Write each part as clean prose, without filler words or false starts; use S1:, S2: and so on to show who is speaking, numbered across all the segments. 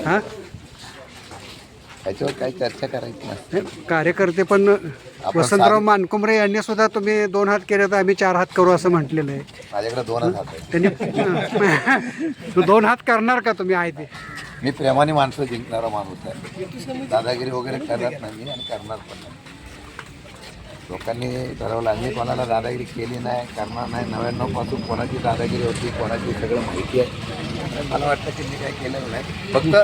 S1: हां
S2: त्याच्यावर काही चर्चा करायची नसते.
S1: कार्यकर्ते पण वसंतराव मानकुमरे यांनी सुद्धा तुम्ही 2 हात केले तर आम्ही 4 हात करू असं म्हटलेलं आहे.
S2: माझ्याकडे 2च हात आहेत.
S1: त्यांनी 2 हात करणार का तुम्ही आहे ते?
S2: मी प्रेमाने माणसं जिंकणारा माणूस आहे. दादागिरी वगैरे करत नाही मी आणि करणार पण नाही. लोकांनी ठरवलं. आम्ही कोणाला दादागिरी केली नाही, करणार नाही. 99 पासून कोणाची दादागिरी होती, कोणाची सगळं माहिती आहे. मला वाटतं की मी काही केलेलं नाही. फक्त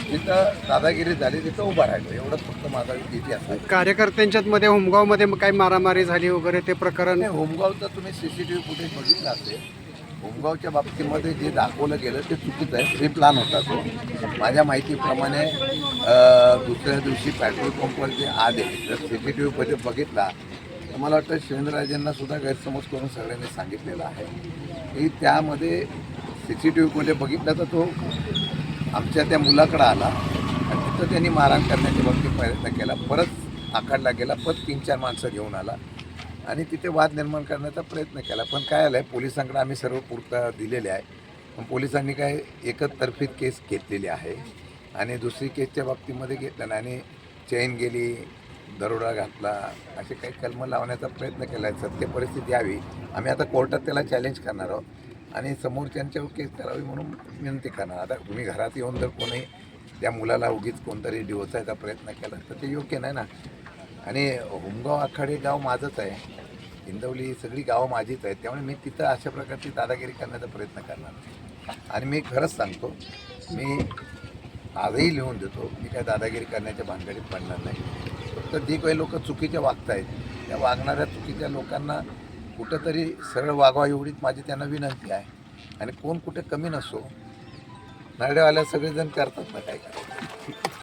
S2: जिथं दादागिरी झाली तिथं उभा राहिलो, एवढंच फक्त माझा भीती असते.
S1: कार्यकर्त्यांच्यात मध्ये होमगावमध्ये काही मारामारी झाली वगैरे ते प्रकरण?
S2: होमगावचं तुम्ही CCTV फुटेज बघितलं असेल. होमगावच्या बाबतीमध्ये जे दाखवलं गेलं ते चुकीचं आहे. प्री प्लॅन होता तो. माझ्या माहितीप्रमाणे दुसऱ्या दिवशी पेट्रोल पंपवर जे आले जर CCTV फुटेज बघितला तर मला वाटतं शिवेंद्रराजेंना सुद्धा गैरसमज करून सगळ्यांनी सांगितलेलं आहे की त्यामध्ये CCTV फुटेज बघितला तर तो आमच्या त्या मुलाकडं आला आणि तिथं त्यांनी मारहाण करण्याच्या बाबतीत प्रयत्न केला. परत आखाडला गेला, परत 3-4 माणसं घेऊन आला आणि तिथे वाद निर्माण करण्याचा प्रयत्न केला. पण काय आलं आहे, पोलिसांकडे आम्ही सर्व पुरावा दिलेले आहे. पण पोलिसांनी काय एकतर्फी केस घेतलेली आहे आणि दुसरी केसच्या बाबतीमध्ये घेतलं नाही आणि चैन गेली, दरोडा घातला, असे काही कलमं लावण्याचा प्रयत्न केला आहे. सत्य परिस्थिती यावी, आम्ही आता कोर्टात त्याला चॅलेंज करणार आहोत आणि समोरच्यांच्यावर केस करावी म्हणून विनंती करणार. आता तुम्ही घरात येऊन जर कोणी त्या मुलाला उगीच कोणतरी डिवचायचा प्रयत्न केला तर ते योग्य नाही ना. आणि होमगाव आखाडे गाव माझंच आहे, हिंदवली सगळी गावं माझीच आहेत. त्यामुळे मी तिथं अशा प्रकारची दादागिरी करण्याचा प्रयत्न करणार नाही. आणि मी खरंच सांगतो, मी आजही लिहून देतो, मी काय दादागिरी करण्याच्या भानगडीत पडणार नाही. फक्त जे काही लोक चुकीचे वागत आहेत त्या वागणाऱ्या चुकीच्या लोकांना कुठंतरी सरळ वागवा एवढीच माझी त्यांना विनंती आहे. आणि कोण कुठे कमी नसो, नारळवाल्या सगळेजण करतात ना काय करायचं.